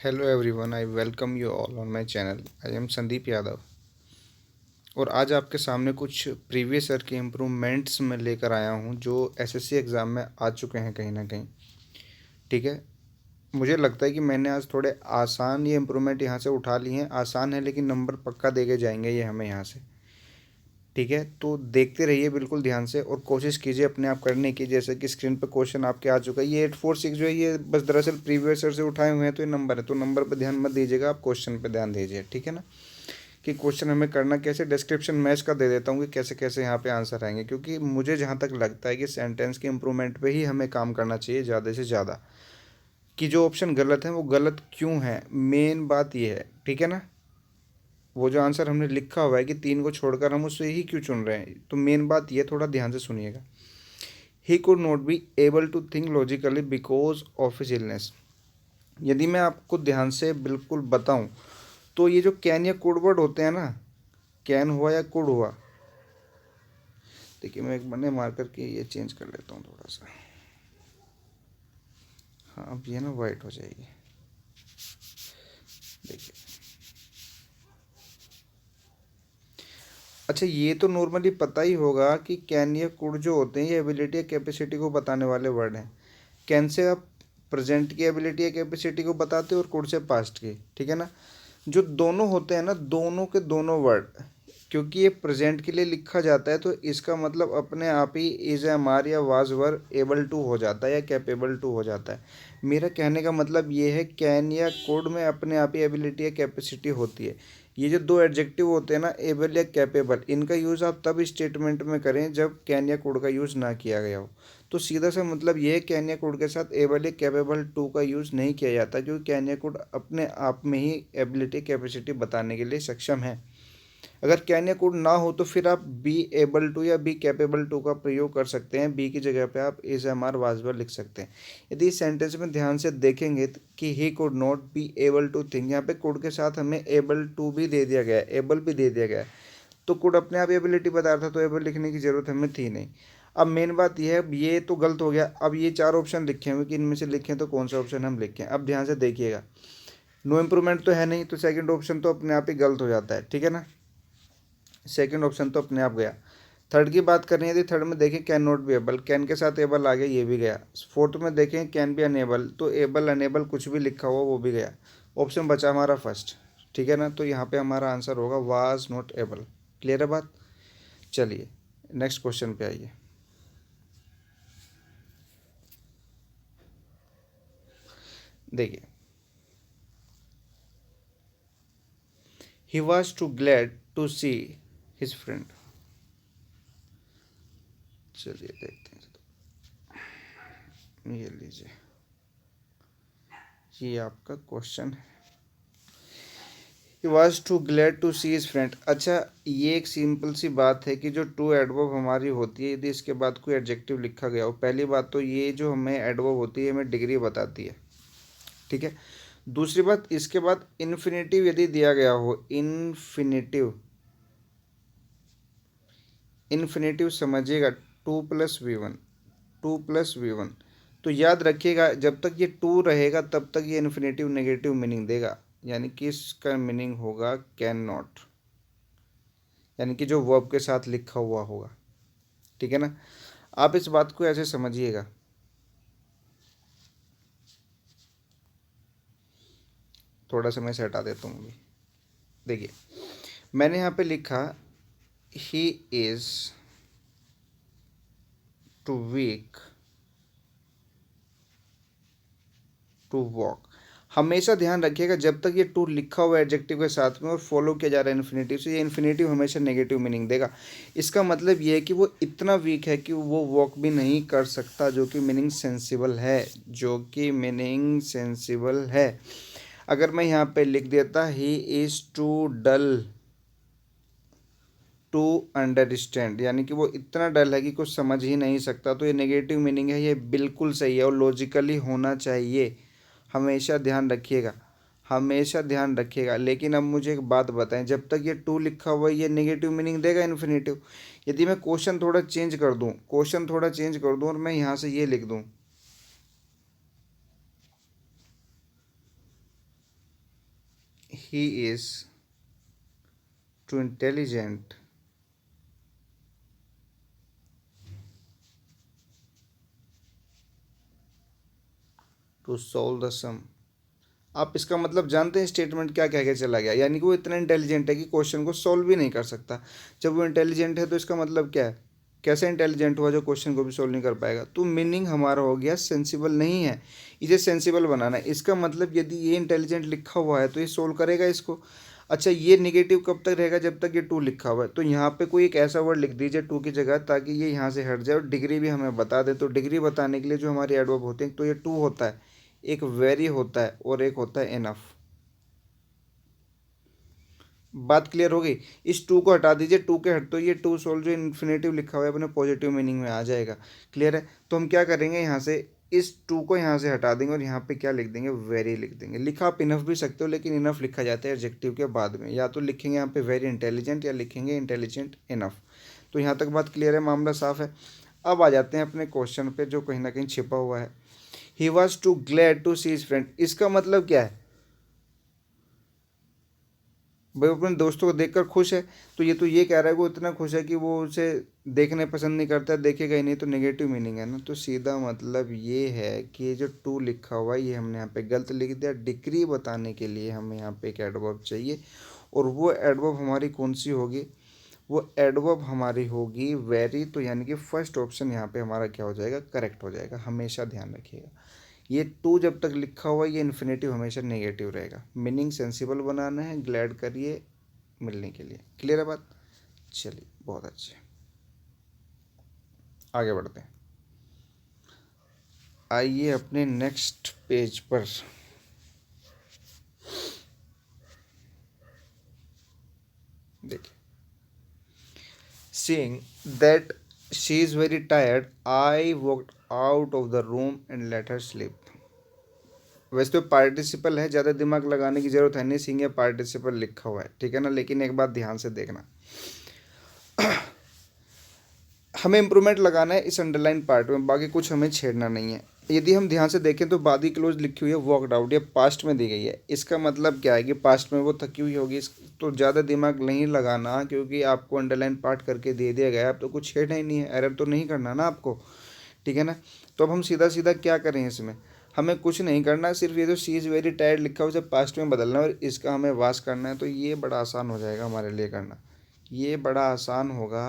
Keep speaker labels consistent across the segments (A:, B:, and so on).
A: Hello everyone, I welcome you all on my channel. I am Sandeep Yadav और आज आपके सामने कुछ प्रीवियस ईयर के इम्प्रूवमेंट्स में लेकर आया हूं जो एसएससी एग्ज़ाम में आ चुके हैं कहीं ना कहीं। ठीक है, मुझे लगता है कि मैंने आज थोड़े आसान ये इम्प्रूवमेंट यहाँ से उठा लिए हैं। आसान है लेकिन नंबर पक्का दे के जाएंगे ये हमें यहाँ से। ठीक है, तो देखते रहिए बिल्कुल ध्यान से और कोशिश कीजिए अपने आप करने की। जैसे कि स्क्रीन पर क्वेश्चन आपके आ चुका है, ये 846 जो है ये बस दरअसल प्रीवियस ईयर से उठाए हुए हैं, तो ये नंबर है, तो नंबर पर ध्यान मत दीजिएगा, आप क्वेश्चन पे ध्यान दीजिए। ठीक है ना, कि क्वेश्चन हमें करना कैसे। डिस्क्रिप्शन मैच का दे देता हूँ कि कैसे कैसे यहाँ पे आंसर आएंगे, क्योंकि मुझे जहाँ तक लगता है कि सेंटेंस के इम्प्रूवमेंट पे ही हमें काम करना चाहिए ज़्यादा से ज़्यादा। कि जो ऑप्शन गलत है वो गलत क्यों है, मेन बात ये है। ठीक है ना, वो जो आंसर हमने लिखा हुआ है कि 3 को छोड़कर हम उससे ही क्यों चुन रहे हैं, तो मेन बात ये, थोड़ा ध्यान से सुनिएगा। He could not be able to think logically because of his illness. यदि मैं आपको ध्यान से बिल्कुल बताऊं तो ये जो कैन या कुड वर्ड होते हैं ना, कैन हुआ या कुड हुआ, देखिए मैं एक बने मार करके ये चेंज कर लेता हूँ थोड़ा सा। हाँ, अब ये ना वाइट हो जाएगी। देखिए, अच्छा ये तो नॉर्मली पता ही होगा कि कैन या कुड जो होते हैं ये एबिलिटी या कैपेसिटी को बताने वाले वर्ड हैं। कैन से आप प्रेजेंट की एबिलिटी या कैपेसिटी को बताते हो और कुड से पास्ट की। ठीक है ना, जो दोनों होते हैं ना, दोनों के दोनों वर्ड, क्योंकि ये प्रेजेंट के लिए लिखा जाता है तो इसका मतलब अपने आप ही इज एम आर या वाज वर एबल टू हो जाता है या कैपेबल टू हो जाता है। मेरा कहने का मतलब ये है, कैन या कोड में अपने आप ही एबिलिटी या कैपेसिटी होती है। ये जो दो एडजेक्टिव होते हैं ना, एबल या कैपेबल, इनका यूज़ आप तब स्टेटमेंट में करें जब कैन या कोड का यूज़ ना किया गया हो। तो सीधा सा मतलब ये है, कैन या कोड के साथ एबल या कैपेबल टू का यूज़ नहीं किया जाता, क्योंकि कैन या कोड अपने आप में ही एबिलिटी कैपेसिटी बताने के लिए सक्षम है। अगर कैन या कुड ना हो तो फिर आप बी एबल टू या बी कैपेबल टू का प्रयोग कर सकते हैं। बी की जगह पे आप इज एम आर वाजवर लिख सकते हैं। यदि इस सेंटेंस में ध्यान से देखेंगे कि he could not be able to think, यहाँ पे कुड के साथ हमें एबल टू भी दे दिया गया है, एबल भी दे दिया गया है, तो कुड अपने आप एबिलिटी बता रहा था, तो एबल लिखने की जरूरत हमें थी नहीं। अब मेन बात यह है, ये तो गलत हो गया। अब ये 4 ऑप्शन लिखे हुए कि इनमें से लिखें तो कौन सा ऑप्शन हम लिखें। अब ध्यान से देखिएगा, नो इम्प्रूवमेंट तो है नहीं, तो सेकंड ऑप्शन तो अपने आप ही गलत हो जाता है। ठीक है ना, सेकंड ऑप्शन तो अपने आप गया। थर्ड की बात करें, यदि थर्ड में देखें can not be able, can के साथ एबल आ गया, ये भी गया। फोर्थ में देखें कैन बी अनेबल, तो एबल अनेबल कुछ भी लिखा हुआ वो भी गया। ऑप्शन बचा हमारा फर्स्ट। ठीक है ना, तो यहाँ पे हमारा आंसर होगा वाज नॉट एबल। क्लियर है बात। चलिए नेक्स्ट क्वेश्चन पे आइए। देखिए, he was too glad to see his friend. चलिए देखते हैं, ये लीजिए, ये आपका क्वेश्चन है। He was too glad to see his friend. अच्छा, ये एक सिंपल सी बात है कि जो टू एडवर्ब हमारी होती है, यदि इसके बाद कोई एडजेक्टिव लिखा गया हो, पहली बात तो ये जो हमें एडवर्ब होती है हमें डिग्री बताती है। ठीक है, दूसरी बात, इसके बाद इन्फिनेटिव यदि दिया गया हो, इन्फिनेटिव, इन्फिनेटिव समझिएगा, to plus V one, to plus V one, तो याद रखिएगा जब तक ये टू रहेगा तब तक ये इन्फिनेटिव नेगेटिव मीनिंग देगा, यानी कि इसका मीनिंग होगा कैन नॉट, यानी कि जो वर्ब के साथ लिखा हुआ होगा। ठीक है ना, आप इस बात को ऐसे समझिएगा। थोड़ा सा मैं इसे हटा देता हूँ अभी। देखिए, मैंने यहाँ पे लिखा he is too weak to walk. हमेशा ध्यान रखिएगा जब तक ये टू लिखा हुआ है एडजेक्टिव के साथ में और फॉलो किया जा रहा है इन्फिनेटिव से, ये इन्फिनेटिव हमेशा नेगेटिव मीनिंग देगा। इसका मतलब ये है कि वो इतना वीक है कि वो वॉक भी नहीं कर सकता, जो कि मीनिंग सेंसिबल है, जो कि मीनिंग सेंसिबल है। अगर मैं यहाँ पे लिख देता he is too dull to understand, यानी कि वो इतना डल है कि कुछ समझ ही नहीं सकता, तो ये नेगेटिव मीनिंग है। ये बिल्कुल सही है और लॉजिकली होना चाहिए। हमेशा ध्यान रखिएगा, हमेशा ध्यान रखिएगा। लेकिन अब मुझे एक बात बताएं, जब तक ये टू लिखा हुआ है ये नेगेटिव मीनिंग देगा इन्फिनेटिव। यदि मैं क्वेश्चन थोड़ा चेंज कर दूं, क्वेश्चन थोड़ा चेंज कर दूं और मैं यहाँ से ये लिख दूं, he is too intelligent to solve the sum। आप इसका मतलब जानते हैं स्टेटमेंट क्या कह के चला गया, यानी कि वो इतना इंटेलिजेंट है कि क्वेश्चन को सॉल्व भी नहीं कर सकता। जब वो इंटेलिजेंट है तो इसका मतलब क्या है, कैसे इंटेलिजेंट हुआ जो क्वेश्चन को भी सॉल्व नहीं कर पाएगा। तो मीनिंग हमारा हो गया सेंसिबल नहीं है, इसे सेंसिबल बनाना है। इसका मतलब यदि ये इंटेलिजेंट लिखा हुआ है तो ये सोल्व करेगा इसको। अच्छा, ये निगेटिव कब तक रहेगा, जब तक ये टू लिखा हुआ है। तो यहाँ पे कोई एक ऐसा वर्ड लिख दीजिए टू की जगह, ताकि ये यहाँ से हट जाए और डिग्री भी हमें बता दे। तो डिग्री बताने के लिए जो हमारे एडवर्ब होते हैं, तो ये टू होता है, एक वेरी होता है और एक होता है इनफ। बात क्लियर हो गई। इस टू को हटा दीजिए, टू के हट तो ये टू सोल्व जो इन्फिनेटिव लिखा हुआ है अपने पॉजिटिव मीनिंग में आ जाएगा। क्लियर है। तो हम क्या करेंगे, यहाँ से इस टू को यहाँ से हटा देंगे और यहाँ पे क्या लिख देंगे, वेरी लिख देंगे। लिखा आप इनफ भी सकते हो, लेकिन इनफ लिखा जाता है एडजेक्टिव के बाद में। या तो लिखेंगे यहाँ पे वेरी इंटेलिजेंट या लिखेंगे इंटेलिजेंट इनफ। तो यहाँ तक बात क्लियर है, मामला साफ है। अब आ जाते हैं अपने क्वेश्चन पे जो कहीं ना कहीं छिपा हुआ है। He was too glad to see his friend, इसका मतलब क्या है भाई, वो अपने दोस्तों को देखकर खुश है। तो ये कह रहा है कि वो इतना खुश है कि वो उसे देखने पसंद नहीं करता, देखेगा ही नहीं। तो नेगेटिव मीनिंग है ना। तो सीधा मतलब ये है कि ये जो टू लिखा हुआ है ये हमने यहाँ पे गलत लिख दिया। डिग्री बताने के लिए हमें यहाँ पे एक एडवर्ब चाहिए, और वो एडवर्ब हमारी कौन सी होगी, वो एडवर्ब हमारी होगी वेरी। तो यानी कि फर्स्ट ऑप्शन यहाँ पे हमारा क्या हो जाएगा, करेक्ट हो जाएगा। हमेशा ध्यान रखिएगा, ये टू जब तक लिखा हुआ है ये इन्फिनेटिव हमेशा नेगेटिव रहेगा। मीनिंग सेंसिबल बनाना है, ग्लैड करिए मिलने के लिए। क्लियर है बात। चलिए बहुत अच्छे, आगे बढ़ते हैं। आइए अपने नेक्स्ट पेज पर। देखिए, seeing that she is very tired, I walked out of the room and let her sleep। वैसे तो पार्टिसिपल है, ज़्यादा दिमाग लगाने की ज़रूरत है नहीं, सीइंग है पार्टिसिपल लिखा हुआ है, ठीक है ना। लेकिन एक बात ध्यान से देखना, हमें इम्प्रूवमेंट लगाना है इस अंडरलाइन पार्ट में, बाकी कुछ हमें छेड़ना नहीं है। यदि हम ध्यान से देखें तो बादी क्लोज लिखी हुई है वॉकड आउट, ये पास्ट में दी गई है। इसका मतलब क्या है कि पास्ट में वो थकी हुई होगी। तो ज़्यादा दिमाग नहीं लगाना, क्योंकि आपको अंडरलाइन पार्ट करके दे दिया गया है। अब तो कुछ छेड़ना ही नहीं है, एरर तो नहीं करना ना आपको, ठीक है ना। तो अब हम सीधा सीधा क्या करें, इसमें हमें कुछ नहीं करना, सिर्फ ये जो शी इज़ वेरी टायर्ड लिखा हुआ है उसे पास्ट में बदलना है और इसका हमें वास करना है। तो ये बड़ा आसान हो जाएगा हमारे लिए करना, ये बड़ा आसान होगा।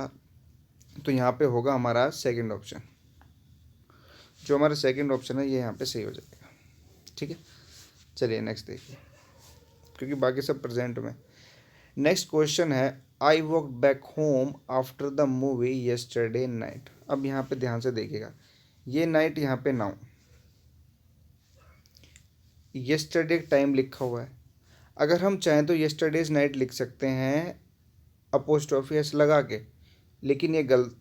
A: तो यहाँ पे होगा हमारा सेकंड ऑप्शन, जो हमारा सेकंड ऑप्शन है ये यहाँ पे सही हो जाएगा, ठीक है। चलिए नेक्स्ट देखिए, क्योंकि बाकी सब प्रेजेंट में। नेक्स्ट क्वेश्चन है, I walk back home after the movie yesterday night. अब यहाँ पे ध्यान से देखिएगा, ये नाइट यहाँ पे नाउ, येस्टरडे टाइम लिखा हुआ है। अगर हम चाहें तो येस्टरडेज नाइट लिख सकते हैं अपोस्ट्रोफी एस लगा के, लेकिन ये गलत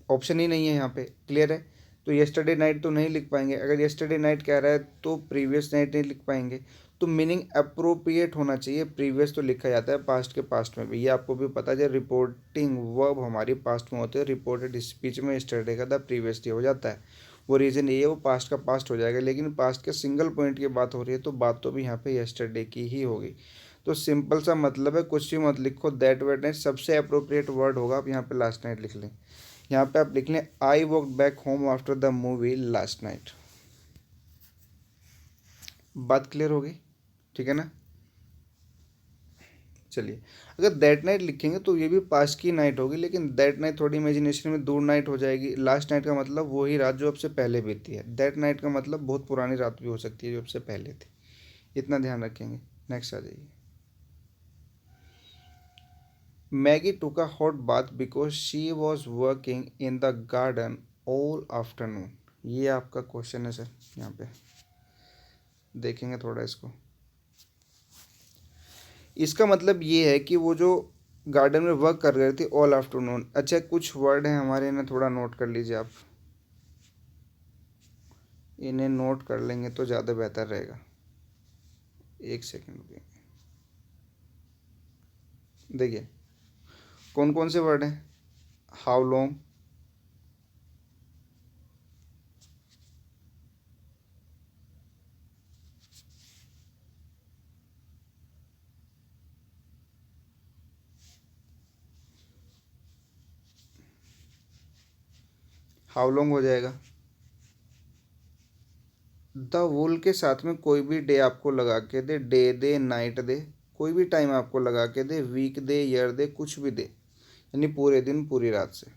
A: ऑप्शन ही नहीं है यहाँ पे। क्लियर है। तो येस्टरडे नाइट तो नहीं लिख पाएंगे। अगर येस्टरडे नाइट कह रहा है तो प्रीवियस नाइट नहीं लिख पाएंगे। तो मीनिंग अप्रोप्रिएट होना चाहिए। प्रीवियस तो लिखा जाता है पास्ट के पास्ट में भी, ये आपको भी पता है। रिपोर्टिंग वर्ब हमारी पास्ट में होते हैं, रिपोर्टेड स्पीच में येस्टरडे का द प्रीवियस डे हो जाता है। वो रीज़न ये है, वो पास्ट का पास्ट हो जाएगा। लेकिन पास्ट के सिंगल पॉइंट की बात हो रही है तो बात तो भी यहाँ पे येस्टरडे की ही होगी। तो सिंपल सा मतलब है, कुछ भी मत लिखो, दैट वर्ड नाइट सबसे अप्रोप्रिएट वर्ड होगा। आप यहाँ पे लास्ट नाइट लिख लें। यहाँ पे आप लिख लें I walk back home after the movie last night. बात क्लियर होगी, ठीक है ना। चलिए, अगर दैट नाइट लिखेंगे तो ये भी पास्ट की नाइट होगी, लेकिन दैट नाइट थोड़ी इमेजिनेशन में दूर नाइट हो जाएगी। लास्ट नाइट का मतलब वही रात जो अब से पहले बीती है। दैट नाइट का मतलब बहुत पुरानी रात भी हो सकती है जो अब से पहले थी। इतना ध्यान रखेंगे। नेक्स्ट आ जाइए। Maggi took a hot bath because she was working in the garden all afternoon. ये आपका क्वेश्चन है सर। यहाँ पे देखेंगे थोड़ा इसको। इसका मतलब ये है कि वो जो गार्डन में वर्क कर रहे थे ऑल आफ्टरनून। अच्छा, कुछ वर्ड हैं हमारे, इन्हें थोड़ा नोट कर लीजिए आप। इन्हें नोट कर लेंगे तो ज़्यादा बेहतर रहेगा। एक सेकेंड रुकिए। देखिए कौन कौन से वर्ड हैं। हाउ लॉन्ग, हाउ लॉन्ग हो जाएगा। द वुल के साथ में कोई भी डे आपको लगा के दे, डे दे, नाइट दे, कोई भी टाइम आपको लगा के दे, वीक दे, ईयर दे, कुछ भी दे, यानी पूरे दिन पूरी रात से,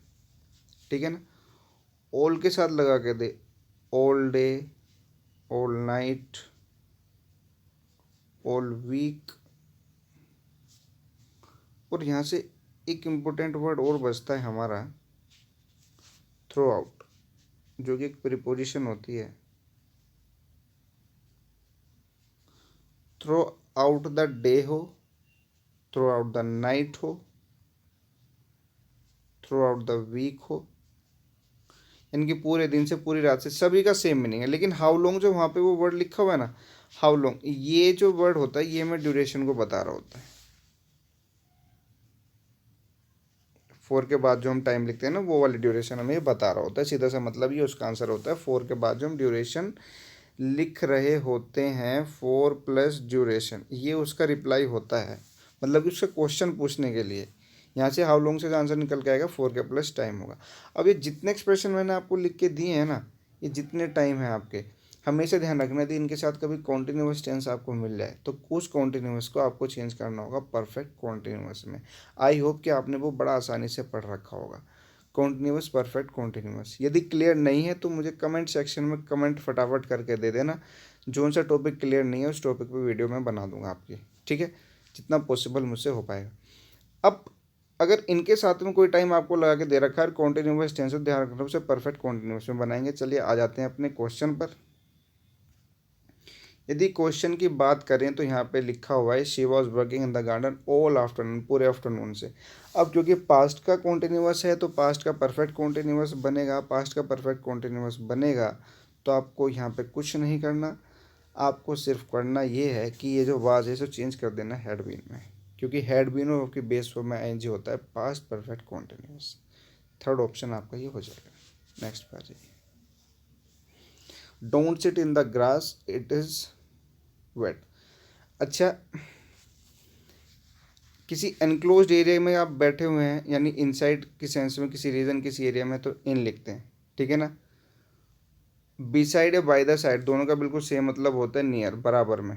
A: ठीक है ना। ऑल के साथ लगा के दे, all day, all night, all week, और यहाँ से एक इम्पोर्टेंट वर्ड और बचता है हमारा, थ्रू आउट, जो कि एक प्रीपोजिशन होती है। थ्रू आउट द डे हो, थ्रू आउट द नाइट हो, थ्रू आउट द वीक हो, इनकी पूरे दिन से पूरी रात से, सभी का सेम मीनिंग है। लेकिन हाउ लॉन्ग जो वहाँ पे वो वर्ड लिखा हुआ है ना, हाउ लॉन्ग, ये जो वर्ड होता है ये मैं ड्यूरेशन को बता रहा होता है। 4 के बाद जो हम टाइम लिखते हैं ना, वो वाली ड्यूरेशन हमें बता रहा होता है। सीधा सा मतलब ये उसका आंसर होता है। 4 के बाद जो हम ड्यूरेशन लिख रहे होते हैं, 4 प्लस ड्यूरेशन, ये उसका रिप्लाई होता है, मतलब कि उसका क्वेश्चन पूछने के लिए। यहाँ से हाउ लॉन्ग से आंसर निकल के आएगा 4 के प्लस टाइम होगा। अब ये जितने एक्सप्रेशन मैंने आपको लिख के दिए हैं ना, ये जितने टाइम है आपके, हमेशा ध्यान रखना यदि इनके साथ कभी कॉन्टिन्यूस टेंस आपको मिल जाए तो उस कॉन्टिन्यूस को आपको चेंज करना होगा परफेक्ट कॉन्टिन्यूस में। आई होप कि आपने वो बड़ा आसानी से पढ़ रखा होगा, कॉन्टिन्यूस, परफेक्ट कॉन्टिन्यूस। यदि क्लियर नहीं है तो मुझे कमेंट सेक्शन में कमेंट फटाफट करके दे देना, जो सा टॉपिक क्लियर नहीं है उस टॉपिक पे वीडियो मैं बना दूंगा आपकी, ठीक है, जितना पॉसिबल मुझसे हो पाएगा। अब अगर इनके साथ में कोई टाइम आपको लगा के दे रखा है कॉन्टिन्यूस टेंस, तो ध्यान रखना उसे परफेक्ट कॉन्टिन्यूस में बनाएंगे। चलिए आ जाते हैं अपने क्वेश्चन पर। यदि क्वेश्चन की बात करें तो यहाँ पे लिखा हुआ है she was working in the garden all afternoon, पूरे आफ्टरनून से। अब क्योंकि पास्ट का कॉन्टिन्यूस है तो पास्ट का परफेक्ट कॉन्टिन्यूस बनेगा, पास्ट का परफेक्ट कॉन्टिन्यूस बनेगा तो आपको यहाँ पे कुछ नहीं करना, आपको सिर्फ करना ये है कि ये जो वाज है इसे चेंज कर देना हैड बीन में, क्योंकि हैड बीन और की बेस फॉर्म में आईएनजी होता है past perfect continuous. Third option आपका ये हो जाएगा। नेक्स्ट पे आ जाइए। Don't sit in the grass it is wet. अच्छा, किसी एनक्लोज्ड एरिया में आप बैठे हुए हैं, यानी इनसाइड की सेंस में किसी रीजन किसी एरिया में, तो इन लिखते हैं, ठीक है ना। बी साइड या बाय द साइड दोनों का बिल्कुल सेम मतलब होता है नियर, बराबर में,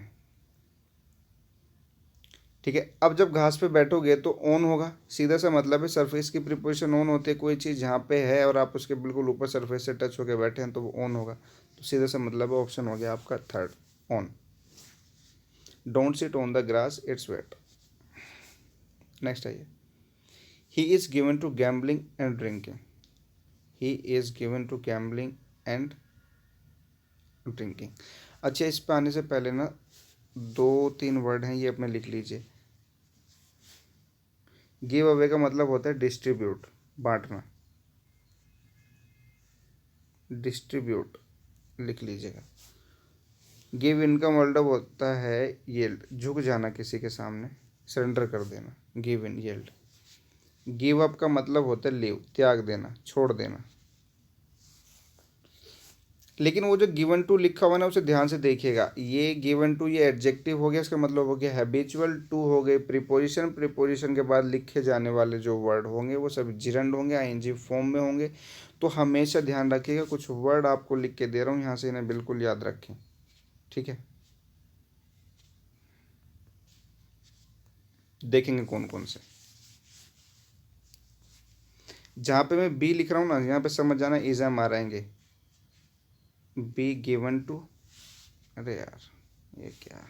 A: ठीक है। अब जब घास पे बैठोगे तो ऑन होगा, सीधा सा मतलब है सरफेस की प्रिपोजिशन ऑन होती है, कोई चीज़ जहाँ पे है और आप उसके बिल्कुल ऊपर सरफेस से टच होकर बैठे हैं तो वो ऑन होगा, तो सीधा सा मतलब है ऑप्शन हो गया आपका third, on. Don't sit on the grass it's wet. Next आइए। He is given to gambling and drinking. He is given to gambling and drinking. अच्छा, इस पे आने से पहले ना 2-3 वर्ड हैं, ये अपने लिख लीजिए। गिव अवे का मतलब होता है डिस्ट्रीब्यूट, बांटना, डिस्ट्रीब्यूट लिख लीजिएगा। गिव इन का मतलब होता है येल्ड, झुक जाना किसी के सामने, सरेंडर कर देना, give in, yield. Give up का मतलब होता है लीव, त्याग देना, छोड़ देना। लेकिन वो जो गिवन टू लिखा हुआ ना उसे ध्यान से देखिएगा, ये गिवन टू ये एडजेक्टिव हो गया, इसका मतलब हो गया हैबिचुअल, टू हो गए प्रीपोजिशन, प्रीपोजिशन के बाद लिखे जाने वाले जो वर्ड होंगे वो सब जिरंड होंगे, आईएनजी फॉर्म में होंगे। तो हमेशा ध्यान रखिएगा, कुछ वर्ड आपको लिख के दे रहा हूँ यहाँ से, इन्हें बिल्कुल याद रखें, ठीक है। देखेंगे कौन कौन से, जहाँ पे मैं बी लिख रहा हूँ ना यहाँ पे समझ जाना इज एम आ रहेंगे। बी गिवन टू, अरे यार ये क्या,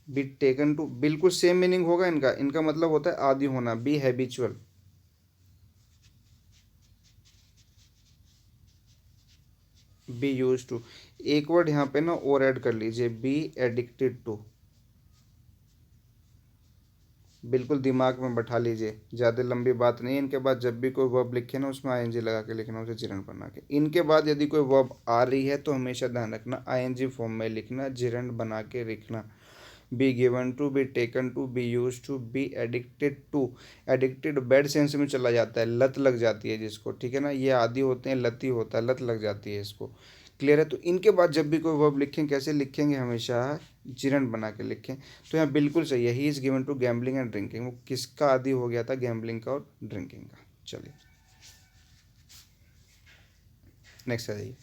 A: बी टेकन टू, बिल्कुल सेम मीनिंग होगा इनका, इनका मतलब होता है आदि होना। Be habitual, be use to. एक वर्ड यहाँ पे ना और ऐड कर लीजिए, बी एडिक्टेड टू, बिल्कुल दिमाग में बैठा लीजिए, ज़्यादा लंबी बात नहीं है। इनके बाद जब भी कोई वर्ब लिखे ना उसमें आईएनजी लगा के लिखना, उसे जिरंड बना के। इनके बाद यदि कोई वर्ब आ रही है तो हमेशा ध्यान रखना आईएनजी फॉर्म में लिखना, जिरंड बना के लिखना। Be given to, be taken to, be use to, be addicted to. Addicted bad sense में चला जाता है, लत लग जाती है जिसको, ठीक है ना। ये आदी होते हैं, लती होता है, लत लग जाती है इसको। क्लियर है। तो इनके बाद जब भी कोई वर्ब लिखें कैसे लिखेंगे, हमेशा जिरंड बना के लिखें। तो यहाँ बिल्कुल सही है, he is given to gambling and drinking. वो किसका आदी हो गया था, गैम्बलिंग का और ड्रिंकिंग का। चलिए नेक्स्ट है जी,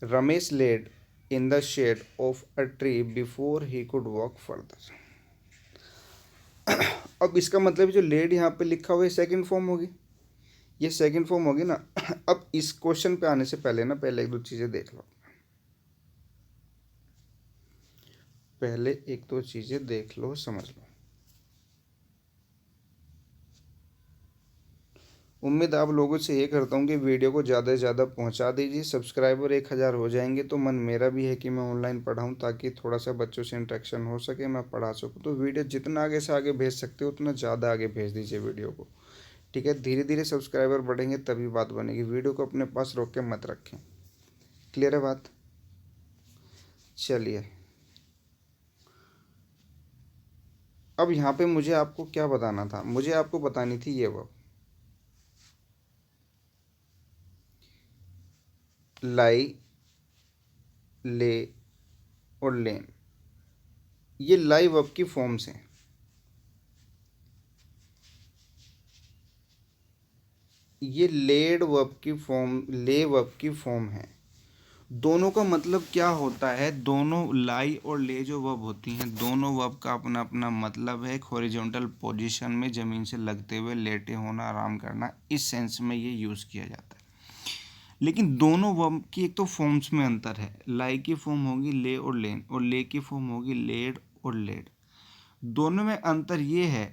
A: Ramesh led in the shade of a tree before he could walk further. अब इसका मतलब जो लेड यहाँ पे लिखा हुआ है सेकंड फॉर्म होगी, ये सेकंड फॉर्म होगी ना। अब इस क्वेश्चन पे आने से पहले ना, पहले एक दो चीज़ें देख लो, पहले एक दो चीज़ें देख लो, समझ लो। उम्मीद आप लोगों से ये करता हूँ कि वीडियो को ज़्यादा से ज़्यादा पहुँचा दीजिए। सब्सक्राइबर 1000 हो जाएंगे तो मन मेरा भी है कि मैं ऑनलाइन पढ़ाऊँ, ताकि थोड़ा सा बच्चों से इंटरेक्शन हो सके, मैं पढ़ा सकूँ। तो वीडियो जितना आगे से आगे भेज सकते हो उतना ज़्यादा आगे भेज दीजिए वीडियो को, ठीक है। धीरे धीरे सब्सक्राइबर बढ़ेंगे तभी बात बनेगी, वीडियो को अपने पास रोक के मत रखें। क्लियर है बात। चलिए अब यहाँ पे मुझे आपको क्या बताना था, मुझे आपको बतानी थी ये वर्ब, लाई, ले और लेन। ये लाई वर्ब की फॉर्म्स हैं। ये लेड वर्ब की फॉर्म, ले वर्ब की फॉर्म है। दोनों का मतलब क्या होता है, दोनों लाई और ले जो वर्ब होती हैं, दोनों वर्ब का अपना अपना मतलब है। एक हॉरिजॉन्टल पोजीशन में ज़मीन से लगते हुए लेटे होना, आराम करना, इस सेंस में ये यूज़ किया जाता है। लेकिन दोनों वर्ब की एक तो फॉर्म्स में अंतर है, लाई की फॉर्म होगी ले और लेन, और ले की फॉर्म होगी लेड और लेड। दोनों में अंतर ये है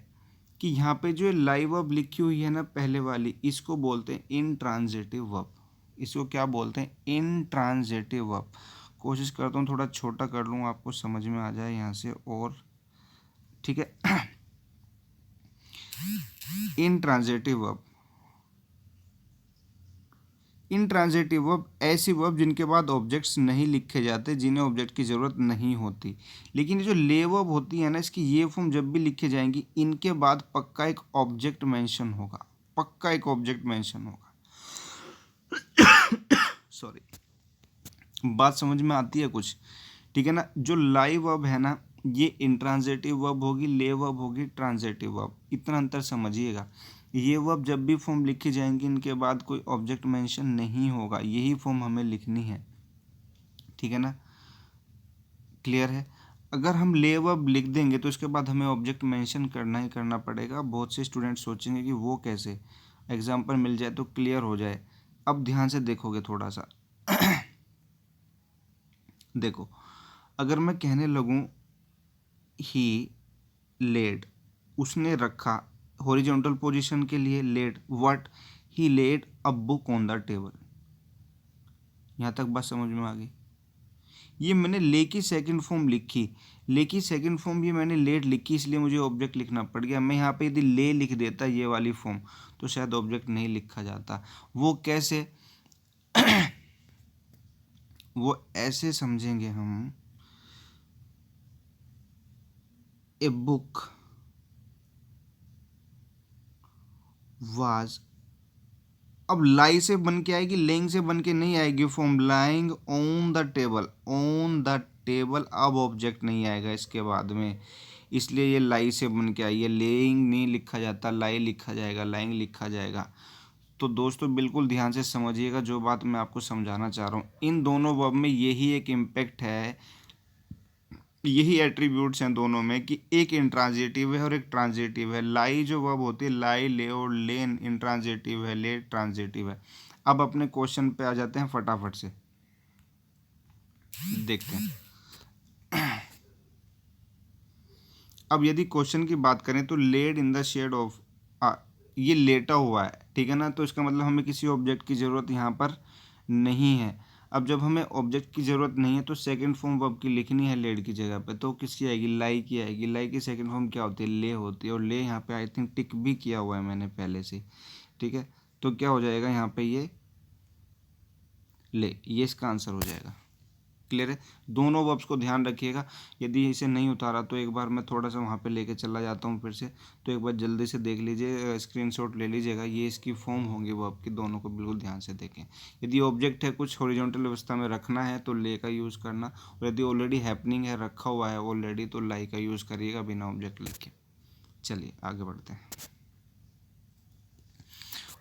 A: कि यहाँ पे जो लाई वर्ब लिखी हुई है ना पहले वाली, इसको बोलते हैं इंट्रांजिटिव वर्ब। इसको क्या बोलते हैं, इंट्रांजिटिव वर्ब। कोशिश करता हूँ थोड़ा छोटा कर लूँ, आपको समझ में आ जाए यहाँ से, और ठीक है। इंट्रांजिटिव वर्ब, इंट्रांजिटिव वर्ब ऐसी वर्ब जिनके बाद ऑब्जेक्ट्स नहीं लिखे जाते, जिन्हें ऑब्जेक्ट की ज़रूरत नहीं होती। लेकिन ये जो ले वर्ब होती है ना, इसकी ये फॉर्म जब भी लिखे जाएंगी, इनके बाद पक्का एक ऑब्जेक्ट मेंशन होगा, पक्का एक ऑब्जेक्ट मेंशन होगा। सॉरी, बात समझ में आती है कुछ, ठीक है ना। जो लाई वर्ब है ना, ये इंट्रांजिटिव वर्ब होगी, ले वर्ब होगी ट्रांजिटिव वर्ब। इतना अंतर समझिएगा। ये वर्ब जब भी फॉर्म लिखी जाएंगी, इनके बाद कोई ऑब्जेक्ट मेंशन नहीं होगा, यही फॉर्म हमें लिखनी है, ठीक है ना। क्लियर है। अगर हम ले वर्ब लिख देंगे तो इसके बाद हमें ऑब्जेक्ट मेंशन करना ही करना पड़ेगा। बहुत से स्टूडेंट सोचेंगे कि वो कैसे, एग्जाम्पल मिल जाए तो क्लियर हो जाए। अब ध्यान से देखोगे थोड़ा सा। देखो, अगर मैं कहने लगूँ ही लेड, उसने रखा, हॉरिजॉन्टल पोजीशन के लिए laid, what, he laid a book on the table. यहाँ तक बात समझ में आ गई। ये मैंने ले की सेकंड फॉर्म लिखी, ले की सेकंड फॉर्म ये मैंने लेड लिखी, इसलिए मुझे ऑब्जेक्ट लिखना पड़ गया। मैं यहाँ पे यदि ले लिख देता ये वाली फॉर्म, तो शायद ऑब्जेक्ट नहीं लिखा जाता। वो कैसे, वो ऐसे समझेंगे हम, ए बुक वाज, अब लाई से बन के आएगी, लेइंग से बन के नहीं आएगी form, lying on the table, on the table. अब ऑब्जेक्ट नहीं आएगा इसके बाद में, इसलिए ये लाई से बन के आई है। लेइंग नहीं लिखा जाता, लाई लिखा जाएगा, लाइंग लिखा जाएगा। तो दोस्तों बिल्कुल ध्यान से समझिएगा जो बात मैं आपको समझाना चाह रहा हूँ। इन दोनों वर्ब में यही एक इम्पैक्ट है, यही एट्रीब्यूट्स हैं दोनों में, कि एक इंट्रांजिटिव है और एक ट्रांजिटिव है। लाई जो वर्ब होती है, लाई, ले और लेन इंट्रांजिटिव है, ले ट्रांजिटिव है। अब अपने क्वेश्चन पे आ जाते हैं, फटाफट से देखते हैं। अब यदि क्वेश्चन की बात करें तो laid in the shade of, ये लेटा हुआ है, ठीक है ना। तो इसका मतलब हमें किसी ऑब्जेक्ट की ज़रूरत यहाँ पर नहीं है। अब जब हमें ऑब्जेक्ट की ज़रूरत नहीं है तो सेकंड फॉर्म वर्ब की लिखनी है लेड की जगह पे, तो किसकी आएगी, लाई की आएगी। लाई की सेकंड फॉर्म क्या होती है, ले होती है। और ले यहाँ पे आई थिंक टिक भी किया हुआ है मैंने पहले से, ठीक है। तो क्या हो जाएगा यहाँ पे, ये ले, ये इसका आंसर हो जाएगा। क्लियर है। दोनों वर्ब्स को ध्यान रखिएगा। यदि इसे नहीं उतारा तो एक बार मैं थोड़ा सा वहाँ पे लेके चला जाता हूँ फिर से, तो एक बार जल्दी से देख लीजिए, स्क्रीनशॉट ले लीजिएगा। ये इसकी फॉर्म होंगी वर्ब की, दोनों को बिल्कुल ध्यान से देखें। यदि ऑब्जेक्ट है कुछ हॉरिजॉन्टल अवस्था में रखना है तो ले का यूज़ करना, और यदि ऑलरेडी हैपनिंग है, रखा हुआ है ऑलरेडी, तो लाई का यूज़ करिएगा बिना ऑब्जेक्ट लिखे। चलिए आगे बढ़ते हैं।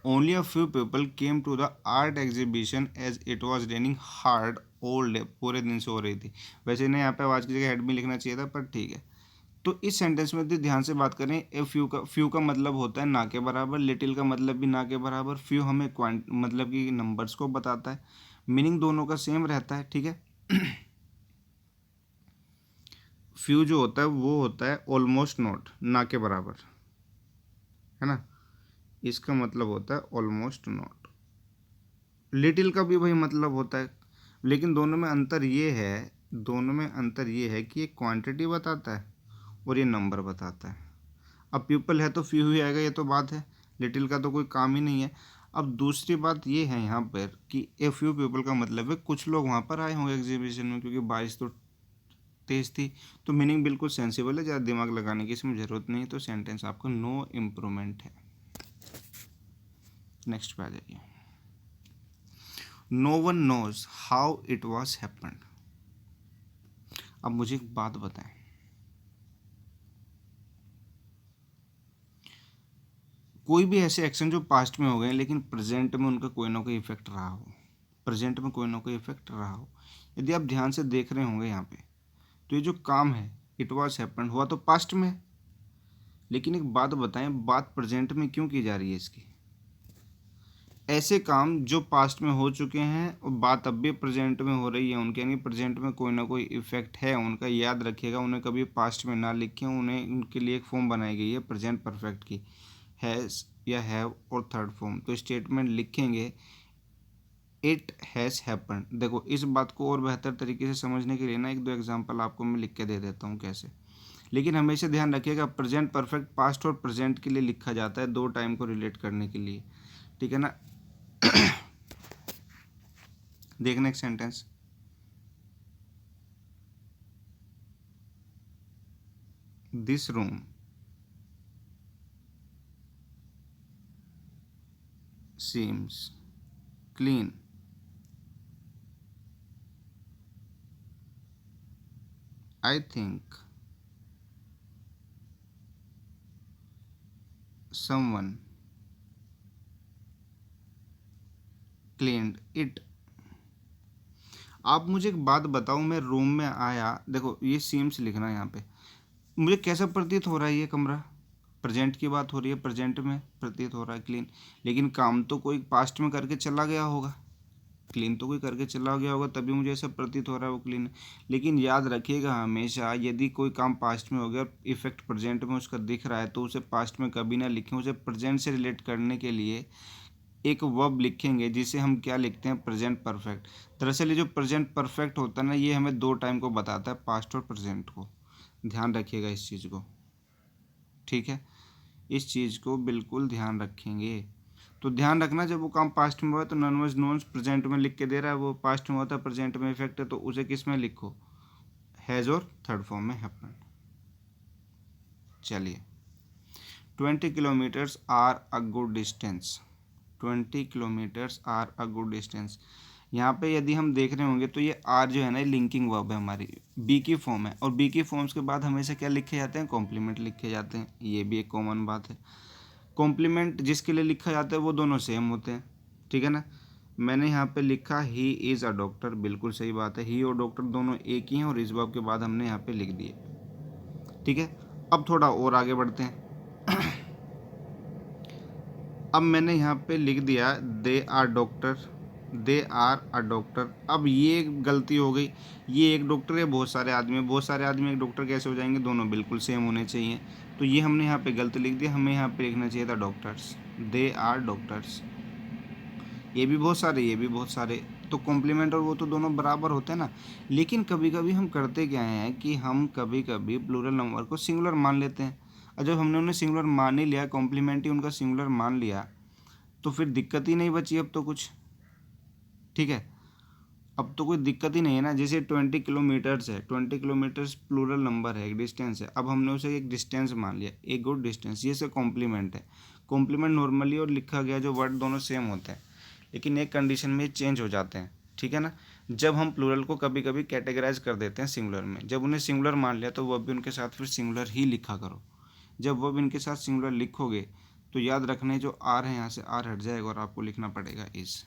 A: Only a few people came to the art exhibition as it was raining hard all day। पूरे दिन से हो रही थी। वैसे इन्हें यहाँ पे आवाज़ की जगह हेड में लिखना चाहिए था, पर ठीक है। तो इस सेंटेंस में यदि ध्यान से बात करें, ए फ्यू का मतलब होता है ना के बराबर, लिटिल का मतलब भी ना के बराबर, फ्यू हमें मतलब कि नंबर्स को बताता है। मीनिंग दोनों का सेम रहता है, ठीक है। फ्यू जो होता है वो होता है ऑलमोस्ट नॉट, ना के बराबर, है ना। इसका मतलब होता है ऑलमोस्ट नॉट। लिटिल का भी वही मतलब होता है, लेकिन दोनों में अंतर ये है कि ये क्वांटिटी बताता है और ये नंबर बताता है। अब पीपल है तो फ्यू ही आएगा, ये तो बात है। लिटिल का तो कोई काम ही नहीं है। अब दूसरी बात ये है यहाँ पर कि ए फ्यू पीपल का मतलब है कुछ लोग वहाँ पर आए होंगे एग्जीबिशन में, क्योंकि बारिश तो तेज थी। तो मीनिंग बिल्कुल सेंसिबल है, ज़्यादा दिमाग लगाने की इसमें ज़रूरत नहीं है। तो सेंटेंस आपका नो इम्प्रूवमेंट है। नेक्स्ट पे आ जाइए। No one knows how it was happened. अब मुझे एक बात बताएं, कोई भी ऐसे एक्शन जो पास्ट में हो गए लेकिन प्रेजेंट में उनका कोई ना कोई इफेक्ट रहा हो, यदि आप ध्यान से देख रहे होंगे यहाँ पे, तो ये जो काम है इट वॉज हैपन्ड हुआ तो पास्ट में, लेकिन एक बात बताएं, बात प्रेजेंट में क्यों की जा रही है इसकी। ऐसे काम जो पास्ट में हो चुके हैं और बात अब भी प्रेजेंट में हो रही है उनके, यानी प्रेजेंट में कोई ना कोई इफेक्ट है उनका, याद रखिएगा। उन्हें कभी पास्ट में ना लिखें, उन्हें उनके लिए एक फॉर्म बनाई गई है प्रेजेंट परफेक्ट की, हैज़ या हैव और थर्ड फॉर्म। तो स्टेटमेंट लिखेंगे इट हैज़ हैपन्ड। देखो इस बात को और बेहतर तरीके से समझने के लिए ना एक दो एग्जाम्पल आपको मैं लिख के दे देता हूँ कैसे। लेकिन हमेशा ध्यान रखिएगा, प्रेजेंट परफेक्ट पास्ट और प्रेजेंट के लिए लिखा जाता है, दो टाइम को रिलेट करने के लिए, ठीक है ना। देखना एक sentence, this room seems clean। I think someone cleaned it। आप मुझे एक बात बताओ, मैं रूम में आया, देखो ये सीम्स लिखना है यहाँ पे, मुझे कैसा प्रतीत हो रहा है ये कमरा, प्रेजेंट की बात हो रही है, प्रेजेंट में प्रतीत हो रहा है क्लीन, लेकिन काम तो कोई पास्ट में करके चला गया होगा, क्लीन तो कोई करके चला गया होगा, तभी मुझे ऐसा प्रतीत हो रहा है वो क्लीन है। लेकिन याद रखिएगा हमेशा, यदि कोई काम पास्ट में हो गया, इफेक्ट प्रेजेंट में उसका दिख रहा है, तो उसे पास्ट में कभी ना लिखें, उसे प्रेजेंट से रिलेट करने के लिए एक वर्ब लिखेंगे जिसे हम क्या लिखते हैं, प्रेजेंट परफेक्ट। दरअसल ये जो प्रेजेंट परफेक्ट होता है ना, ये हमें दो टाइम को बताता है, पास्ट और प्रेजेंट को। ध्यान रखिएगा इस चीज़ को, ठीक है, इस चीज़ को बिल्कुल ध्यान रखेंगे। तो ध्यान रखना, जब वो काम पास्ट में हुआ तो नॉन वाज नोन्स प्रेजेंट में लिख के दे रहा है, वो पास्ट में होता है, प्रेजेंट में इफेक्ट है, तो उसे किस में लिखो, हैज़ और थर्ड फॉर्म में हैपन्ड। चलिए 20 kilometres are a good distance. 20 kilometres are a good distance. यहाँ पे यदि हम देख रहे होंगे तो ये आर जो है ना, लिंकिंग वर्ब है हमारी, बी की फॉर्म है, और बी की फॉर्म्स के बाद हमेशा क्या लिखे जाते हैं, कॉम्प्लीमेंट लिखे जाते हैं। ये भी एक कॉमन बात है, कॉम्प्लीमेंट जिसके लिए लिखा जाता है वो दोनों सेम होते हैं, ठीक है ना। मैंने यहाँ पे लिखा ही इज़ अ डॉक्टर, बिल्कुल सही बात है, ही और डॉक्टर दोनों एक ही हैं, और इस वर्ब के बाद हमने यहाँ पे लिख दिए, ठीक है। अब थोड़ा और आगे बढ़ते हैं। अब मैंने यहाँ पे लिख दिया they are doctor, they are a doctor. अब ये गलती हो गई, ये एक डॉक्टर है, बहुत सारे आदमी, बहुत सारे आदमी एक डॉक्टर कैसे हो जाएंगे, दोनों बिल्कुल सेम होने चाहिए। तो ये हमने यहाँ पे गलत लिख दिया, हमें यहाँ पे लिखना चाहिए था डॉक्टर्स, दे आर डॉक्टर्स। ये भी बहुत सारे, ये भी बहुत सारे, तो कॉम्प्लीमेंट और वो तो दोनों बराबर होते हैं ना। लेकिन कभी कभी हम करते क्या हैं कि हम कभी कभी प्लूरल नंबर को सिंगुलर मान लेते हैं, और जब हमने उन्हें सिंगुलर मान ही लिया, कॉम्प्लीमेंट ही उनका सिंगुलर मान लिया, तो फिर दिक्कत ही नहीं बची अब तो कुछ, ठीक है। अब तो कोई दिक्कत ही नहीं है ना। जैसे 20 किलोमीटर्स है, 20 किलोमीटर्स प्लूरल नंबर है, एक डिस्टेंस है। अब हमने उसे एक डिस्टेंस मान लिया, एक गुड डिस्टेंस, ये इसका कॉम्प्लीमेंट है। कॉम्प्लीमेंट नॉर्मली और लिखा गया जो वर्ड दोनों सेम होते हैं, लेकिन एक कंडीशन में चेंज हो जाते हैं, ठीक है ना। जब हम प्लूरल को कभी कभी कैटेगराइज कर देते हैं सिंगुलर में, जब उन्हें सिंगुलर मान लिया तो वह भी उनके साथ फिर सिंगुलर ही लिखा करो। जब वह भी इनके साथ सिंगुलर लिखोगे तो याद रखना जो आर है यहाँ से आर हट जाएगा और आपको लिखना पड़ेगा इज।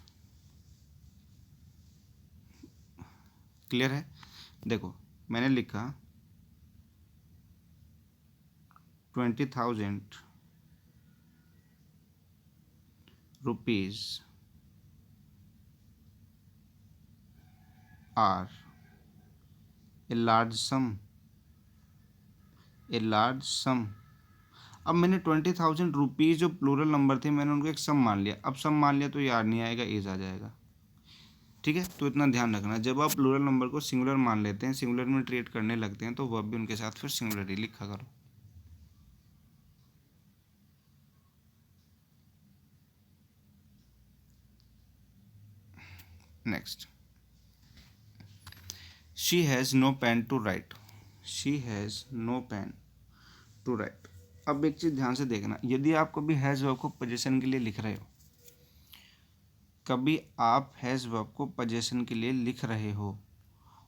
A: क्लियर है? देखो मैंने लिखा 20,000 rupees are a large sum, a large sum. अब मैंने 20,000 रुपीज़ जो प्लूरल नंबर थे मैंने उनको एक सम मान लिया। अब सम मान लिया तो ये आर नहीं आएगा, एज आ जाएगा, ठीक है। तो इतना ध्यान रखना, जब आप प्लूरल नंबर को सिंगुलर मान लेते हैं, सिंगुलर में ट्रीट करने लगते हैं, तो वह भी उनके साथ फिर सिंगुलर ही लिखा करो। Next, she has no pen to write, she has no pen to write. अब एक चीज़ ध्यान से देखना, यदि आप कभी हैज़ वर्ब को पोजीशन के लिए लिख रहे हो, कभी आप हैज़ वर्ब को पोजीशन के लिए लिख रहे हो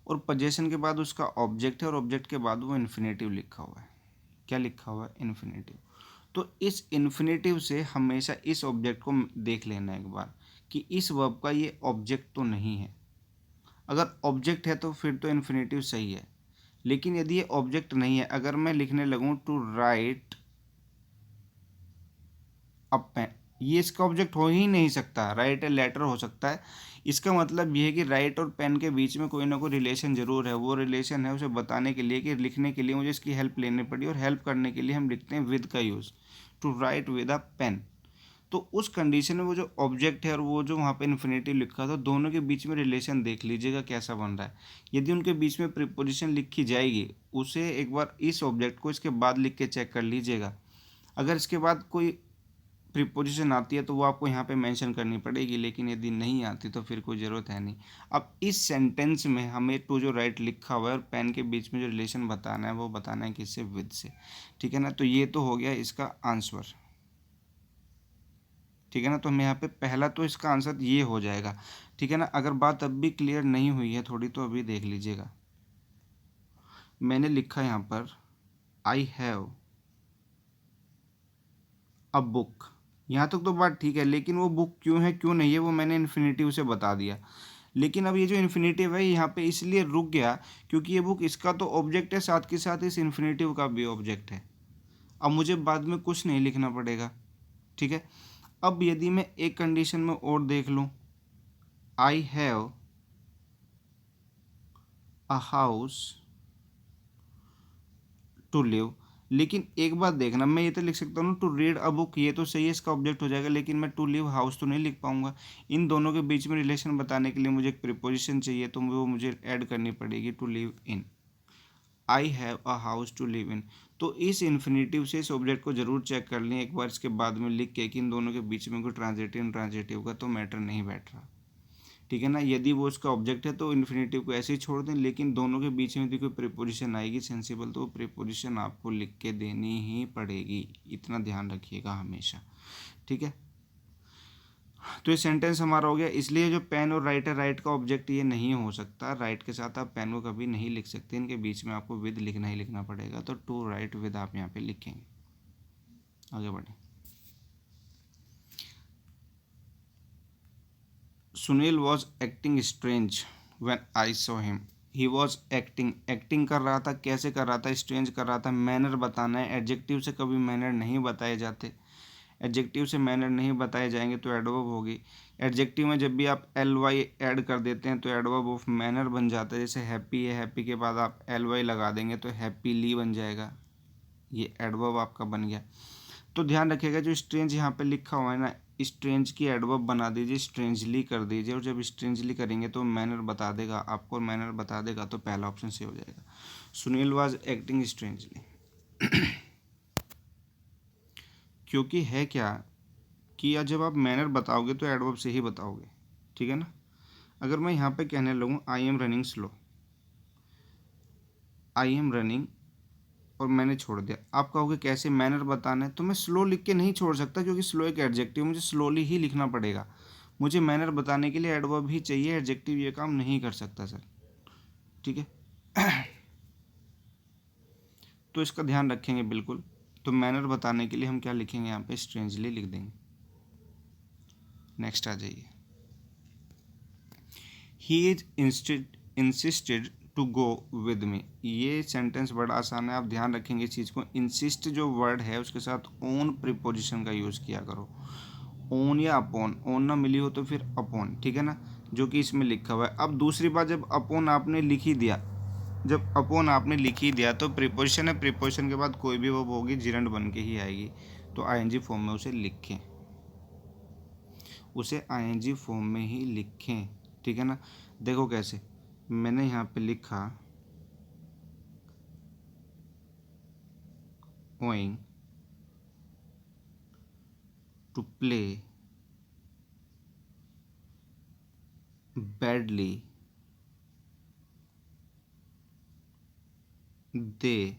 A: और पोजीशन के बाद उसका ऑब्जेक्ट है और ऑब्जेक्ट के बाद वो इन्फिनेटिव लिखा हुआ है, क्या लिखा हुआ है? इन्फिनेटिव। तो इस इन्फिनेटिव से हमेशा इस ऑब्जेक्ट को देख लेना एक बार कि इस वर्ब का ये ऑब्जेक्ट तो नहीं है। अगर ऑब्जेक्ट है तो फिर तो इन्फिनेटिव सही है, लेकिन यदि ये ऑब्जेक्ट नहीं है, अगर मैं लिखने लगूँ टू राइट अ पेन, ये इसका ऑब्जेक्ट हो ही नहीं सकता। राइट ए लेटर हो सकता है, इसका मतलब ये है कि राइट और पेन के बीच में कोई ना कोई रिलेशन जरूर है। वो रिलेशन है उसे बताने के लिए कि लिखने के लिए मुझे इसकी हेल्प लेनी पड़ी, और हेल्प करने के लिए हम लिखते हैं विद का use, to write with a pen. तो उस कंडीशन में वो जो ऑब्जेक्ट है और वो जो वहाँ पे इन्फिनेटिव लिखा था, दोनों के बीच में रिलेशन देख लीजिएगा कैसा बन रहा है। यदि उनके बीच में प्रीपोजिशन लिखी जाएगी, उसे एक बार इस ऑब्जेक्ट को इसके बाद लिख के चेक कर लीजिएगा। अगर इसके बाद कोई प्रीपोजिशन आती है तो वो आपको यहाँ पे मेंशन करनी पड़ेगी, लेकिन यदि नहीं आती तो फिर कोई ज़रूरत है नहीं। अब इस सेंटेंस में हमें टू जो राइट लिखा हुआ है और पेन के बीच में जो रिलेशन बताना है वो बताना है किससे? विद से, ठीक है ना। तो ये तो हो गया इसका आंसर, ठीक है ना। तो हमें यहाँ पे पहला तो इसका आंसर ये हो जाएगा, ठीक है ना। अगर बात अब भी क्लियर नहीं हुई है थोड़ी तो अभी देख लीजिएगा। मैंने लिखा यहाँ पर आई हैव अ बुक, यहाँ तक तो बात ठीक है, लेकिन वो बुक क्यों है क्यों नहीं है वो मैंने इन्फिनेटिव से बता दिया। लेकिन अब ये जो इन्फिनेटिव है यहाँ पे इसलिए रुक गया क्योंकि ये बुक इसका तो ऑब्जेक्ट है, साथ के साथ इस इन्फिनेटिव का भी ऑब्जेक्ट है। अब मुझे बाद में कुछ नहीं लिखना पड़ेगा, ठीक है। अब यदि मैं एक कंडीशन में और देख लूँ, I have a house to live, लेकिन एक बात देखना, मैं ये तो लिख सकता हूँ टू रीड अ बुक, ये तो सही है, इसका ऑब्जेक्ट हो जाएगा, लेकिन मैं टू लिव हाउस तो नहीं लिख पाऊंगा। इन दोनों के बीच में रिलेशन बताने के लिए मुझे एक प्रीपोजिशन चाहिए, तो वो मुझे ऐड करनी पड़ेगी, to live in. I have a house to live in. तो इस इन्फिनेटिव से इस ऑब्जेक्ट को जरूर चेक कर लें एक बार इसके बाद में लिख के कि इन दोनों के बीच में कोई ट्रांजिटिव ट्रांजिटिव का तो मैटर नहीं बैठ रहा, ठीक है ना। यदि वो उसका ऑब्जेक्ट है तो इन्फिनेटिव को ऐसे ही छोड़ दें, लेकिन दोनों के बीच में यदि कोई प्रीपोजिशन आएगी सेंसिबल तो वो प्रीपोजिशन आपको लिख के देनी ही पड़ेगी, इतना ध्यान रखिएगा हमेशा, ठीक है। तो ये सेंटेंस हमारा हो गया। इसलिए जो पेन और राइट है, राइट का ऑब्जेक्ट ये नहीं हो सकता, राइट के साथ आप पेन को कभी नहीं लिख सकते, इनके बीच में आपको विद लिखना ही लिखना पड़ेगा। तो टू राइट विद आप यहाँ पे लिखेंगे। आगे बढ़े, Sunil was acting strange when I saw him. He was acting, acting कर रहा था, कैसे कर रहा था? स्ट्रेंज कर रहा था। मैनर बताना है, एडजेक्टिव से कभी मैनर नहीं बताए जाते, एडजेक्टिव से मैनर नहीं बताए जाएंगे तो एडवर्ब होगी। एडजेक्टिव में जब भी आप एल वाई ऐड कर देते हैं तो एडवर्ब ऑफ मैनर बन जाता है। जैसे हैप्पी है, हैप्पी के बाद आप एल वाई लगा देंगे तो हैप्पीली बन जाएगा, ये एडवर्ब आपका बन गया। तो ध्यान रखिएगा जो स्ट्रेंज यहाँ पे लिखा हुआ है ना, स्ट्रेंज की एडवर्ब बना दीजिए, स्ट्रेंजली कर दीजिए, और जब स्ट्रेंजली करेंगे तो मैनर बता देगा आपको, मैनर बता देगा तो पहला ऑप्शन सही हो जाएगा। Sunil was acting strangely. क्योंकि है क्या कि या जब आप मैनर बताओगे तो एडवर्ब से ही बताओगे, ठीक है ना। अगर मैं यहाँ पे कहने लगूँ I am running slow, I am running, और मैंने छोड़ दिया, आप कहोगे कैसे, मैनर बताना है, तो मैं स्लो लिख के नहीं छोड़ सकता क्योंकि स्लो एक एडजेक्टिव, मुझे स्लोली ही लिखना पड़ेगा। मुझे मैनर बताने के लिए एडवर्ब ही चाहिए, एडजेक्टिव ये काम नहीं कर सकता सर। ठीक है, तो इसका ध्यान रखेंगे बिल्कुल। तो मैनर बताने के लिए हम क्या लिखेंगे, यहाँ पे स्ट्रेंजली लिख देंगे। नेक्स्ट आ जाइए। He is insisted to go with me, ये सेंटेंस बड़ा आसान है, आप ध्यान रखेंगे इस चीज़ को। इंसिस्ट जो वर्ड है उसके साथ ओन प्रीपोजिशन का यूज़ किया करो, ओन या अपॉन, ओन ना मिली हो तो फिर अपॉन, ठीक है ना, जो कि इसमें लिखा हुआ है। अब दूसरी बात, जब अपॉन आपने लिख ही दिया, जब अपॉन आपने लिख ही दिया तो प्रीपोजिशन है, प्रीपोजिशन के बाद कोई भी वर्ब होगी जिरंड बन के ही आएगी, तो आईएनजी फॉर्म में उसे लिखें, उसे आईएनजी फॉर्म में ही लिखें, ठीक है ना। देखो कैसे, मैंने यहाँ पे लिखा going to play badly, they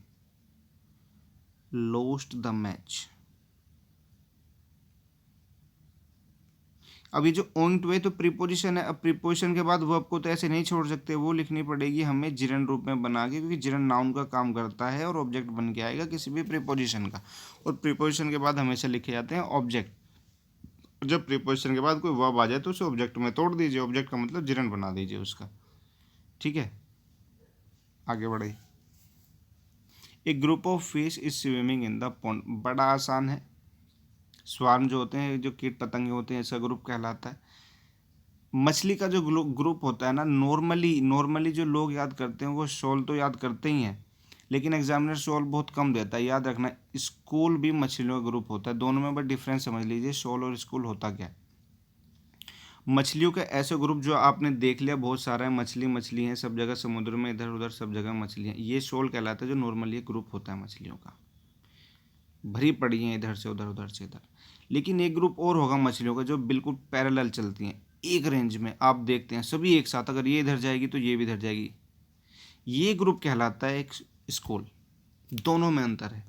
A: lost the match. अब ये जो ओइंग टू है तो प्रीपोजिशन है, अब प्रीपोजिशन के बाद वर्ब को तो ऐसे नहीं छोड़ सकते, वो लिखनी पड़ेगी हमें जिरन रूप में बना के, क्योंकि जिरन नाउन का काम करता है और ऑब्जेक्ट बन के आएगा किसी भी प्रीपोजिशन का, और प्रीपोजिशन के बाद हमेशा लिखे जाते हैं ऑब्जेक्ट। जब प्रीपोजिशन के बाद कोई वर्ब आ जाए तो उसे ऑब्जेक्ट में तोड़ दीजिए, ऑब्जेक्ट का मतलब जिरन बना दीजिए उसका, ठीक है। आगे बढ़े। एक group of fish is swimming in the pond, बड़ा आसान है। स्वार्म जो होते हैं, जो कीट पतंगे होते हैं, ऐसा ग्रुप कहलाता है। मछली का जो ग्रुप होता है ना, नॉर्मली जो लोग याद करते हैं वो शोल तो याद करते ही हैं, लेकिन एग्जामिनर शोल बहुत कम देता है, याद रखना। स्कूल भी मछलियों का ग्रुप होता है, दोनों में बस डिफरेंस समझ लीजिए, शोल और स्कूल होता क्या है। मछलियों के ऐसे ग्रुप जो आपने देख लिया, बहुत सारा है, मछली मछली है सब जगह, समुद्र में इधर उधर सब जगह मछलियाँ, ये शोल कहलाता है, जो नॉर्मली ग्रुप होता है मछलियों का, भरी पड़ी हैं इधर से उधर उधर से इधर। लेकिन एक ग्रुप और होगा मछलियों का जो बिल्कुल पैरेलल चलती हैं, एक रेंज में आप देखते हैं सभी एक साथ, अगर ये इधर जाएगी तो ये भी इधर जाएगी, ये ग्रुप कहलाता है एक स्कूल। दोनों में अंतर है,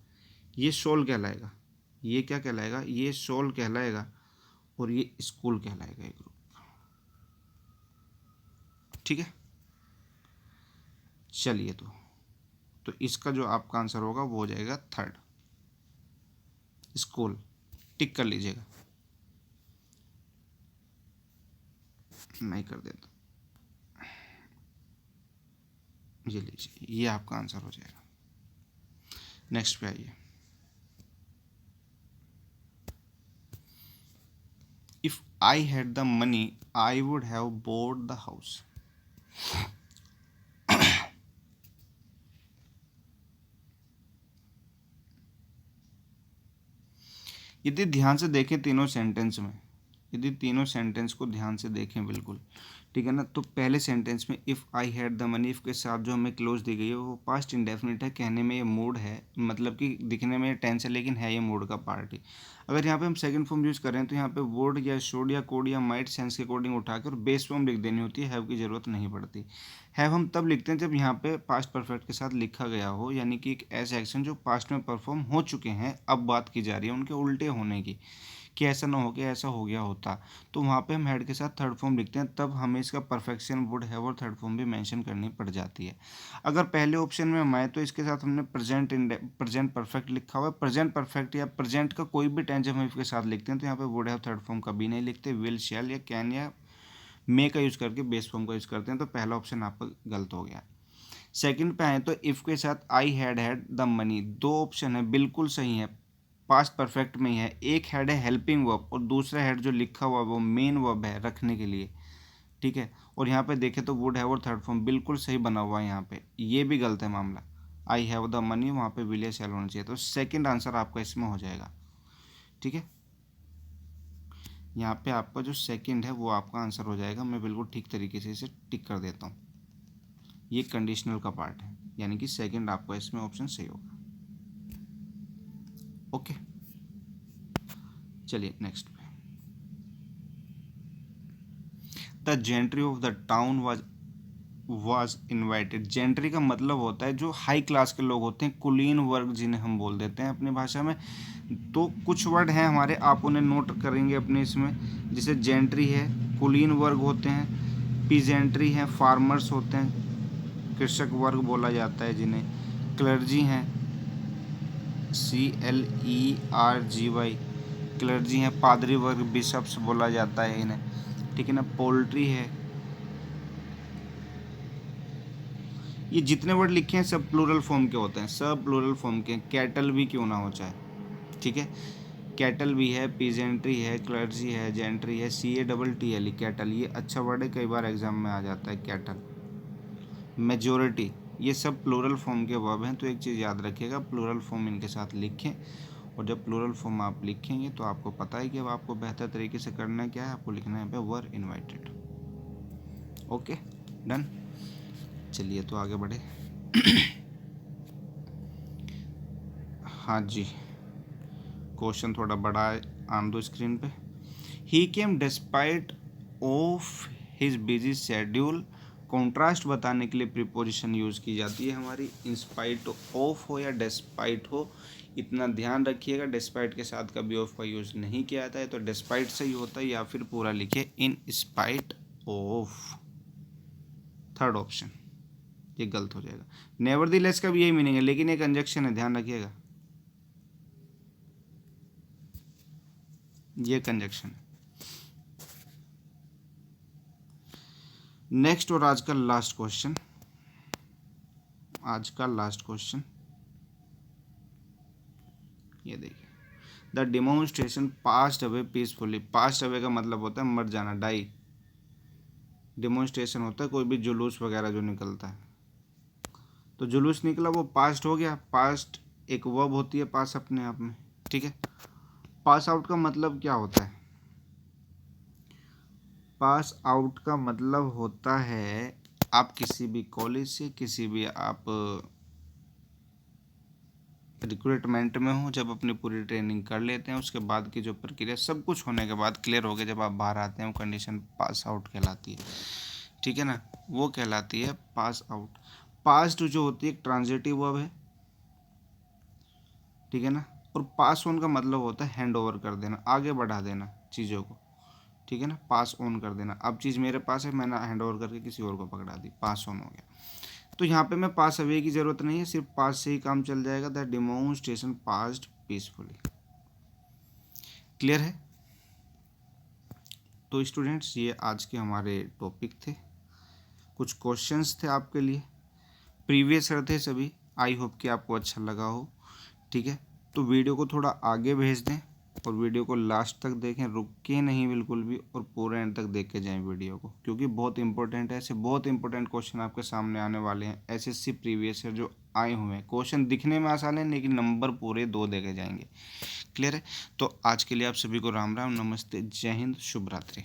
A: ये शोल कहलाएगा, ये क्या कहलाएगा, ये शोल कहलाएगा, और ये स्कूल कहलाएगा एक ग्रुप, ठीक है। चलिए, तो इसका जो आपका आंसर होगा वो हो जाएगा थर्ड, स्कूल, टिक कर लीजिएगा, मैं कर देता, ये लीजिए, ये आपका आंसर हो जाएगा। नेक्स्ट पे आइए। If I had the money I would have board the house, यदि ध्यान से देखें तीनों सेंटेंस में, यदि तीनों सेंटेंस को ध्यान से देखें बिल्कुल, ठीक है ना, तो पहले सेंटेंस में if I had the money, if के साथ जो हमें क्लोज दी गई है वो पास्ट इंडेफिनिट है, कहने में ये मूड है, मतलब कि दिखने में टेंस है लेकिन है ये मूड का पार्ट ही। अगर यहाँ पे हम सेकंड फॉर्म यूज़ करें तो यहाँ पे वुड या शुड या कोड या माइट सेंस के अकॉर्डिंग उठाकर बेस फॉर्म लिख देनी होती है, हैव की ज़रूरत नहीं पड़ती। हैव हम तब लिखते हैं जब यहाँ पे पास्ट परफेक्ट के साथ लिखा गया हो, यानी कि एक ऐसे एक्शन जो पास्ट में परफॉर्म हो चुके हैं, अब बात की जा रही है उनके उल्टे होने की, कि ऐसा ना हो कि ऐसा हो गया होता, तो वहाँ पे हम हेड के साथ थर्ड फॉर्म लिखते हैं, तब हमें इसका परफेक्शन वुड हैव और थर्ड फॉर्म भी मेंशन करनी पड़ जाती है। अगर पहले ऑप्शन में हम आए तो इसके साथ हमने प्रेजेंट परफेक्ट लिखा हुआ है, प्रेजेंट परफेक्ट या प्रेजेंट का कोई भी टेंस हम इसके साथ लिखते हैं तो यहाँ पे वुड हैव थर्ड फॉर्म कभी नहीं लिखते, विल शैल या कैन या मे का यूज़ करके बेस फॉर्म का यूज़ करते हैं, तो पहला ऑप्शन आपका गलत हो गया। सेकंड पे आए तो इफ़ के साथ आई हैड द मनी, दो ऑप्शन है बिल्कुल सही है, पास्ट परफेक्ट में ही है, एक हेड है हेल्पिंग वर्ब और दूसरा हेड जो लिखा हुआ वो मेन वर्ब है रखने के लिए, ठीक है। और यहाँ पे देखें तो वुड हैव और थर्ड फॉर्म बिल्कुल सही बना हुआ है, यहाँ पे ये भी गलत है मामला, आई हैव द मनी वहाँ पे विल या शैल होना चाहिए, तो सेकंड आंसर आपका इसमें हो जाएगा, ठीक है। यहाँ पे आपका जो सेकंड है वो आपका आंसर हो जाएगा, मैं बिल्कुल ठीक तरीके से इसे टिक कर देता हूँ, ये कंडीशनल का पार्ट है, यानी कि सेकंड आपका इसमें ऑप्शन सही होगा, ओके। चलिए नेक्स्ट पे, the gentry of the town was invited. Gentry का मतलब होता है जो हाई क्लास के लोग होते हैं, कुलीन वर्ग जिन्हें हम बोल देते हैं अपनी भाषा में। तो कुछ वर्ड हैं हमारे, आप उन्हें नोट करेंगे अपने इसमें, जैसे जेंट्री है, कुलीन वर्ग होते हैं, पीजेंट्री है, फार्मर्स होते हैं, कृषक वर्ग बोला जाता है जिन्हें, क्लर्जी हैं, CLERGY, क्लर्जी हैं, पादरी वर्ग, बिशप्स बोला जाता है इन्हें, ठीक है ना। पोल्ट्री है। ये जितने वर्ड लिखे हैं सब प्लूरल फॉर्म के होते हैं, सब प्लूरल फॉर्म के। कैटल भी क्यों ना हो चाहे, ठीक है, कैटल भी है, पीजेंट्री है, क्लर्जी है, जेंट्री है, CATTL कैटल, ये अच्छा वर्ड है, कई बार एग्जाम में आ जाता है कैटल। मेजोरिटी, ये सब प्लूरल फॉर्म के वर्ब हैं। तो एक चीज़ याद रखिएगा, प्लूरल फॉर्म इनके साथ लिखें, और जब प्लूरल फॉर्म आप लिखेंगे तो आपको पता है कि अब आपको बेहतर तरीके से करना क्या है, आपको लिखना है यहाँ पे वर इन्वाइटेड। Okay, done. चलिए तो आगे बढ़े। हाँ जी, क्वेश्चन थोड़ा बड़ा है, आन दो स्क्रीन पे। He came despite of his busy schedule. Contrast बताने के लिए प्रीपोजिशन यूज़ की जाती है हमारी, इंस्पाइट ऑफ हो या डिस्पाइट हो, इतना ध्यान रखिएगा। डिस्पाइट के साथ कभी ऑफ का यूज़ नहीं किया जाता है, तो डिस्पाइट से ही होता है, या फिर पूरा लिखे in spite of, third option, ये गलत हो जाएगा। नेवरदीलेस का भी यही मीनिंग है, लेकिन एक कंजक्शन है, ध्यान रखिएगा, ये कंजक्शन। नेक्स्ट और आज का लास्ट क्वेश्चन, आज का लास्ट क्वेश्चन ये देखिए, the demonstration passed away peacefully. Passed away का मतलब होता है मर जाना, डाई। डेमोन्स्ट्रेशन होता है कोई भी जुलूस वगैरह जो निकलता है, तो जुलूस निकला वो पास्ट हो गया। पास्ट एक वर्ब होती है पास अपने आप में, ठीक है। पास आउट का मतलब क्या होता है, पास आउट का मतलब होता है आप किसी भी कॉलेज से, किसी भी आप रिक्रूटमेंट में हो, जब अपनी पूरी ट्रेनिंग कर लेते हैं, उसके बाद की जो प्रक्रिया सब कुछ होने के बाद क्लियर हो गया, जब आप बाहर आते हैं, वो कंडीशन पास आउट कहलाती है, ठीक है ना, वो कहलाती है पास आउट। पास्ट जो होती है एक ट्रांजिटिव वर्ब है, ठीक है ना, और पास ऑन का मतलब होता है हैंड ओवर कर देना, आगे बढ़ा देना चीज़ों को, ठीक है ना, पास ऑन कर देना। अब चीज़ मेरे पास है, मैंने हैंड ओवर करके किसी और को पकड़ा दी, पास ऑन हो गया। तो यहाँ पे मैं पास अवे की ज़रूरत नहीं है, सिर्फ पास से ही काम चल जाएगा। The demonstration passed peacefully. Clear है। तो स्टूडेंट्स, ये आज के हमारे टॉपिक थे, कुछ क्वेश्चंस थे आपके लिए, प्रीवियस ईयर थे सभी। आई होप कि आपको अच्छा लगा हो, ठीक है। तो वीडियो को थोड़ा आगे भेज दें, और वीडियो को लास्ट तक देखें, रुके नहीं बिल्कुल भी, और पूरे एंड तक देख के जाएं वीडियो को, क्योंकि बहुत इंपॉर्टेंट है। ऐसे बहुत इंपॉर्टेंट क्वेश्चन आपके सामने आने वाले हैं, SSC प्रीवियस ईयर जो आए हुए हैं। क्वेश्चन दिखने में आसान है, लेकिन नंबर पूरे 2 देके जाएंगे। क्लियर है। तो आज के लिए आप सभी को राम राम, नमस्ते, जय हिंद, शुभ रात्रि।